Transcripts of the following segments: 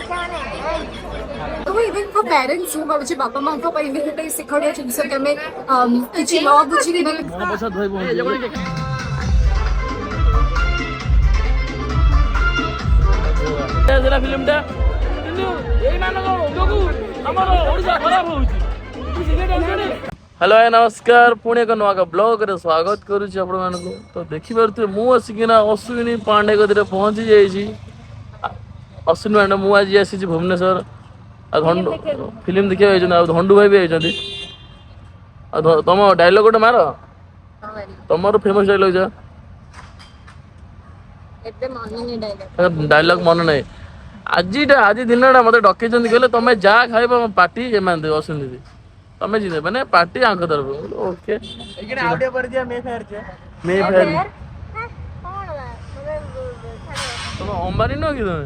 तो even for parents जो बाबूजी बापा माँ को पहिले ते शिकवण्या जिनस तमे किची लॉ बुझी की ମୋ ପଇସା ଧୋଇ ପହଞ୍ଚି ସେଟା ଫିଲ୍ମଟା କିନ୍ତୁ ଏଇମାନଙ୍କ ଯୋଗୁଁ ଆମର ଓଡ଼ିଶା ଖରାପ ହେଉଛି। हेलो नमस्कार पुणे एक नुआ ब्लॉग रे स्वागत करुच्ची आपण मानक तो देखिपे मु आसिकिना अश्विनी पांडे गति पहुँची जाइए। अश्विनी पांडे मु आज आसी भुवनेश्वर फिल्म देखा धंडू भाई भी आइछन्ति। तुम डायलॉग गोटे मार तुम फेमस डायलॉग जा डायलॉग मन नहीं आज दिन मत डकई कहले तुम जहाँ खाइब पार्टी एम अश्विनी दीदी तमें जीते मैंने पार्टी आंख तरफ ओके तुम अंबानी नुह कि तुम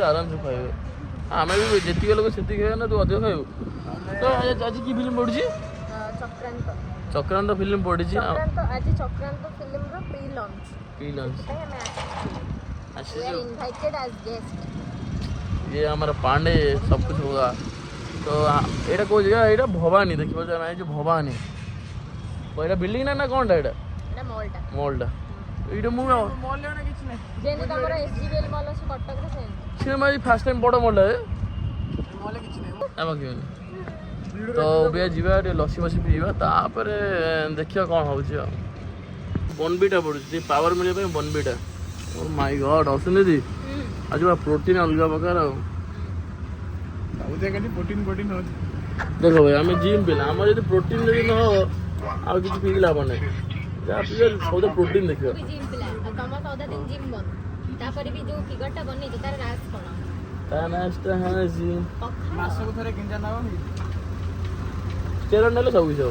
आराम से खाइबे आम भी जी लोग से ना तू अधिक खाइबू। तो आज की फिल्म पड़ी चक्रांत फिल्म पड़ी आज चक्रांत फिल्म रो pre launch invited as guest ये हमारा पांडे सब कुछ होगा। तो एटा को जगह एटा भवानी देखिबो जाना है जो भवानी पहिला बिल्डिंग ना कोन एटा मॉलटा एटा मु मॉल लेना किछ नै जेने तमरा एसजीबीएल मॉल से कटक रे से मैं फर्स्ट टाइम बड़ मॉल है मॉल किछ नै आमा कि तो बे जीवा लस्सी मसी पीवा तापर देखिया कौन हो बनबीटा पड़ुची पावर मिले बनबीटा ओ माय गॉड अश्विनी दी आज प्रोटीन अलग प्रकार प्रोटीन हो देखो भाई आम जिम पिला आम जो प्रोटीन जब न हो आ किसी पी लाभ ना जहाँ पी सब प्रोटीन देखिए स्टेरॉइड नेले सब किछ हो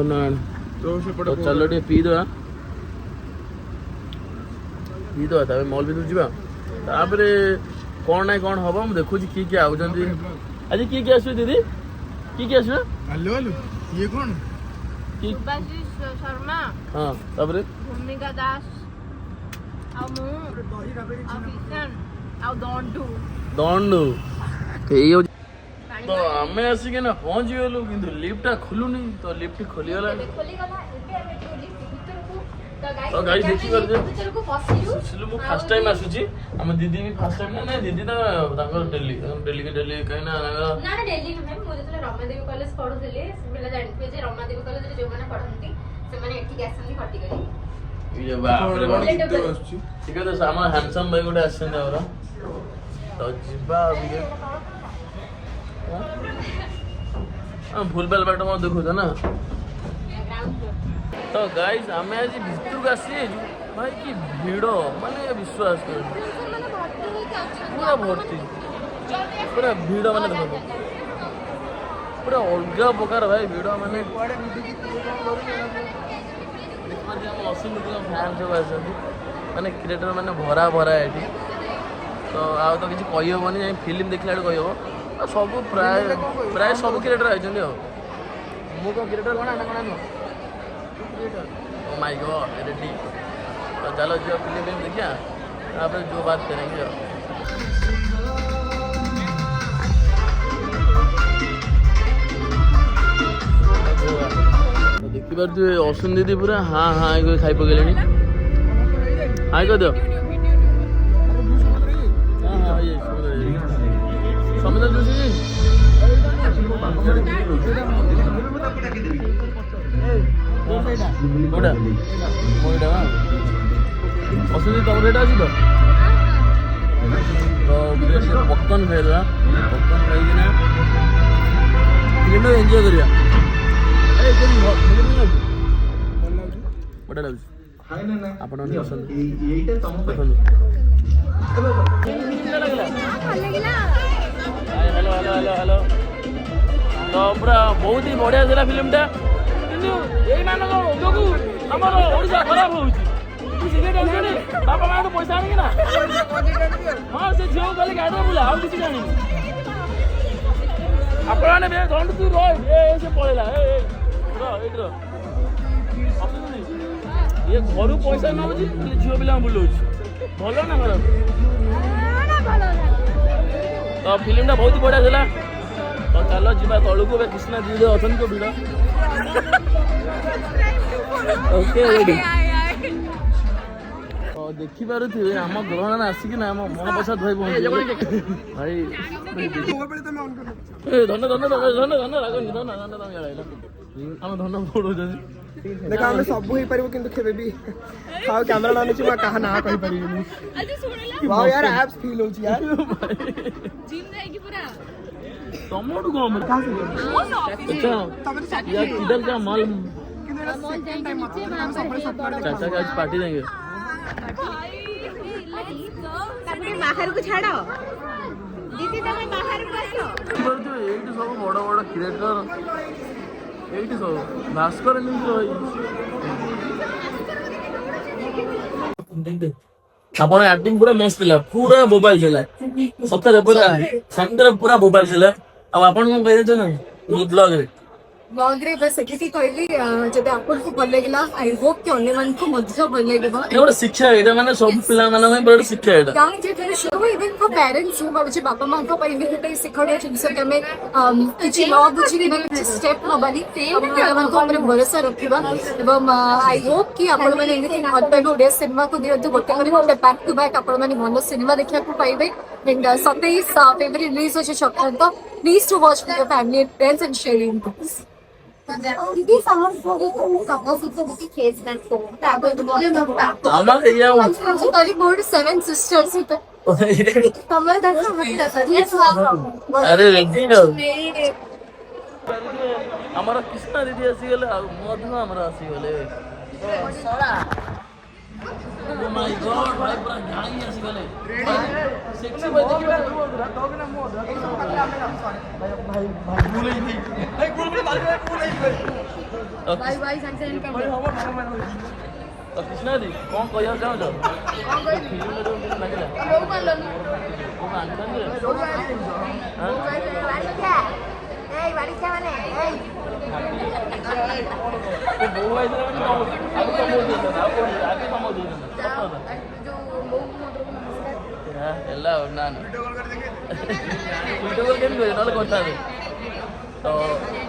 नहीं तो चलो टे पी दवा मॉल भी जा कौन ना कौन हम मुझे देखुची किए आज किए आस दीदी किए आस ये कौन शर्मा हाँ तापर भूमिका दास दंडू तो आम आसिक पहुँची गलु कि लिफ्टा खोलुनी तो लिफ्ट खोलीगला तो गाइस देखि कर मु फर्स्ट टाइम आसुची हम दीदी भी फर्स्ट टाइम ना दीदी तो तांकर डेली के कहीं ना डेली नुहे मु जतले रमादेवी कॉलेज पढुथले सेला जानिथे जे रमादेवी कॉलेज रे जो माने पढंती से माने एठी आसंती फटी गली ये बाप रे ठीक है तो सामा हैंडसम भाई गोटे आछन और तो जिबा अभी हां भूल भाल बाट म देखु छ ना। तो गाइस आमे आज भितर आसी भाई की भीड़ माने विश्वास कर पूरा भर्ती पूरा भीड़ माने देखो पूरा अलग प्रकार भाई भीड़ माने फैन सब आस माने क्रिएटर माने भरा भरा ये तो आ तो किसी कहीहबनी फिल्म देखला कह सब प्राय सब क्रिएटर आइछन्ति मु को क्रिएटर बना ना बना ओ माय गॉड रेडी तो चलो जो फिल्म देखिया आप जो बात करेंगे देखी पार्थ अश्विनी दीदी पूरा हाँ हाँ खाई पकड़े हाँ कह दो समुद्र जूसी कोटा अश्विनी तुम रेट अच्छी तो पॉपकॉर्न खाइदा पॉपकॉर्न खाइकिना फिल्म एंजॉय करिया बढ़िया लगे आपण हेलो हेलो हेलो हेलो तो पूरा बहुत ही बढ़िया था फिल्मटा କିନ୍ତୁ ଏଇମାନଙ୍କ ଯୋଗୁ ଆମର ଓଡ଼ିଶା ଖରାପ ହଉଛି। ସିଏ ଜାଣିଛନ୍ତି ବାପା ମାଆଠୁ ପଇସା ଆଣିକି ନା ହଁ ସେ ଝିଅକୁ କାଲି ଗାଡ଼ିରେ ବୁଲା ଆଉ କିଛି ଜାଣିନି। ଆପଣମାନେ ଧଣ୍ଡୁ ତୁ ରହ ସେ ପଳେଇଲା ଏଇଠି ରହ ଇଏ ଘରୁ ପଇସା ନେଉଛି ଝିଅ ପିଲାଙ୍କୁ ବୁଲଉଛି ଭଲ ନା ଖରାପ? ତ ଫିଲ୍ମଟା ବହୁତ ବଢ଼ିଆ ଥିଲା। ତ ଚାଲ ଯିବା ତଳକୁ ଏବେ କୃଷ୍ଣା ଦିଦି ଅଛନ୍ତି ତ ଭିଡ଼ ଓକେ ରେଡି। ଦେଖିପାରୁଥିବେ ଆମ ଗ୍ରହଣ ଆସିକିନା ଆମ ମନ ପଛା ଧୋଇ ପହଞ୍ଚି ଭାଇ ଧନ ଧନ ଧନ ଧନ ଧନ ରାଗନି ଧନ ଧନ ତମେ ଜାଣିଲ ଆମ ଧନ ପଡୁଛନ୍ତି। ଦେଖ ଆମେ ସବୁ ହେଇପାରିବୁ କିନ୍ତୁ କେବେ ବି ଆଉ କ୍ୟାମେରା ଆଣିଛି ମୁଁ କାହା ନାଁ କହିପାରିବିନି। वाओ यार एब्स फील होची यार जिम जाएगी पूरा टमाटो कम कहां से अच्छा यार किधर का मॉल जाएंगे नीचे वहां पर चाचा का आज पार्टी देंगे बाहर को छाड़ो दीदी तमे बाहर को आसो जो एइटी सब बड़ बड़ क्रिएटर एइटी सब भास्कर न्यूज रही ଆପଣ ଆକ୍ଟିଂ ପୁରା ମସ୍ତ ଥିଲା ପୁରା ମୋବାଇଲ ଥିଲା ସତରେ ପୁରା ମୋବାଇଲ ଥିଲା। ଆଉ ଆପଣ କଣ କହିଲେ ନା ବ୍ଲଗରେ ବ୍ଲଗରେ ବସ୍ ଏତିକି କହିଲି ଯଦି ଆପଣଙ୍କୁ ଭଲ ଲାଗିଲା ଆଇ ହୋପ୍ କି ଅନ୍ୟମାନଙ୍କୁ ମଧ୍ୟ ଭଲ ଲାଗିବ। ଗୋଟେ ଶିକ୍ଷା ଏଇଟା ମାନେ ସବୁ ପିଲାମାନଙ୍କ ପାଇଁ ଗୋଟେ ଶିକ୍ଷା ଏଇଟା କାରଣ ଯେତେବେଳେ ଶୋ ଇଭେନ୍ ଫର୍ ପ୍ୟାରେଣ୍ଟସ୍ ମୁଁ ଭାବୁଛି ବାପା ମାଙ୍କ ପାଇଁ ବି ଗୋଟେ ଶିକ୍ଷଣୀୟ ଜିନିଷ କି ଆମେ କିଛି ନ ବୁଝିକିନା କିଛି ଷ୍ଟେପ୍ ନବାନି ପିଲାମାନଙ୍କ ଉପରେ ଭରସା ରଖିବା ଏବଂ ଆଇ ହୋପ୍ କି ଆପଣମାନେ ଏମିତି ଭଲ ପାଇବେ ଓଡ଼ିଆ ସିନେମାକୁ ଦିଅନ୍ତୁ ଗୋଟେ କରି ଗୋଟେ ବ୍ୟାକ୍ ଟୁ ବ୍ୟାକ୍ ଆପଣମାନେ ଭଲ ସିନେମା ଦେଖିବାକୁ ପାଇବେ। And 27 February release ଅଛି Chakranta. Please to watch with your family and friends and share your inputs. दीदी समझ बोली तो कपल से केस करते हो ताको तो बोले ना আমার এইয়া तारी बोर्ड 7 सिस्टर्स है तमल देखो यस আরে রেডি আমার কৃষ্ণা দিদি আসিগলে আর মধু আমরা আসিগলে সরা ও মাই গড ভাই পুরা গাই আসিগলে সেক্সি ভাই দেখিবা দগ না মধু ভাই ভাই ভাই ভুলেই নেই ভাই গুলগুল মারি ভুলেই নেই बाय बाय संसन का भाई हवा मामा तो कृष्णा दी कौन कहया जाओ जाओ कौन कहि फिल्म में जो लागला लोग मानलो ओ मानतन रे लोग हां वाली क्या माने तो वो आई इधर में आगे तो मोदी आगे तो मोदी जो लोग मोदर को नमस्कार हां ಎಲ್ಲ ನಾನು वीडियो कॉल केन करे नाले कोठा दे तो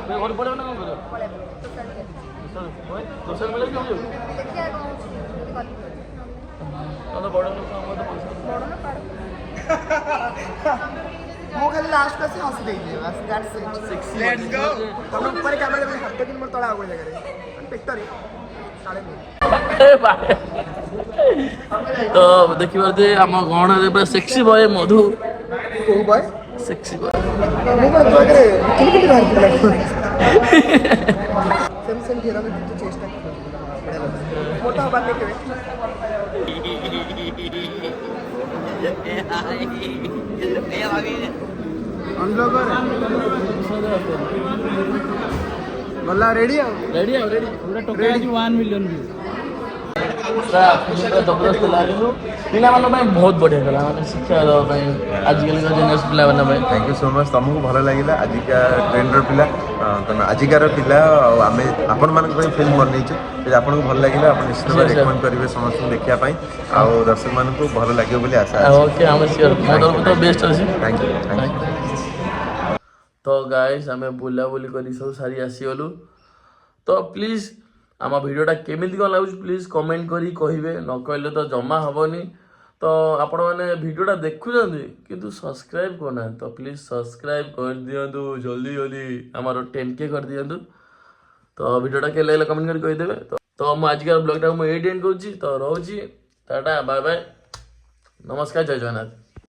मैं और पड़े ना करो सोशल मीडिया क्यों जो देखिए तो बड़ लोग हम तो पैसा बड़ ना पाड़ ମୁଁ ଖାଲି ଲାଷ୍ଟ ପାସ ହସି ଦେଇଛି ବାସ୍ that's it sexy Let's go. ତମେ ଉପରେ କ୍ୟାମେରା ବି ହାତ ଦିନ ମୋର ତଳେ ଆଉ ଗୋଟେ ଜାଗାରେ ପେଟରେ ସାଳେ ମୁଁ तो देखिए आम गहना पूरा सेक्सी बॉय मधु କୋଉ ବୟ सेक्सी बॉय ମୁଁ କଣ ତୋରେ କେମିତି ବାହାରିଥିଲା ସେମ୍ ସେମ୍ ଢେର ବି ତୁ ଚେଷ୍ଟା କର ମୋଟା ହବାର ନାହିଁ କେବେ ଗଲା ରେଡି ଆଉ रेडी है रेडी पूरा टोका आज 1 मिलियन व्यू जबरदस्त लागू पिला बहुत बढ़िया था मैंने शिक्षा आजिकल जेनेरेशन पिला थैंक यू सो मच तुमको भल लगे आजिका ट्रेंडर पिला तुम आजिकार पिला आम आपण मान फिल्म बनईचु आपको भल लगे आप निश्चित भाव रेकमेंड करेंगे समस्त देखापी आ दर्शक मान भल लगे बोली आशा ओके हम श्योर मो तरफ तो बेस्ट अच्छी थैंक यू तो गाइस आम बुलाबुली कर सब सारी आसीगलु तो प्लीज आम भिडियोटा केमिति कौन लगुच प्लीज कमेंट करी कहिबे न कहले तो जमा हबनी तो आपण मैंने भिडियोटा देखुं किंतु सब्सक्राइब करना तो प्लीज सब्सक्राइब कर दियंतु जल्दी जल्दी आमर 10K कर दियंतु तो भिडियोटा के लगे कमेंट कर कहीदेवे तो मुझे आजिकार ब्लॉगटा मुझे एंड करुँची तो रोची टाटा बाय बाय नमस्कार जय जगन्नाथ।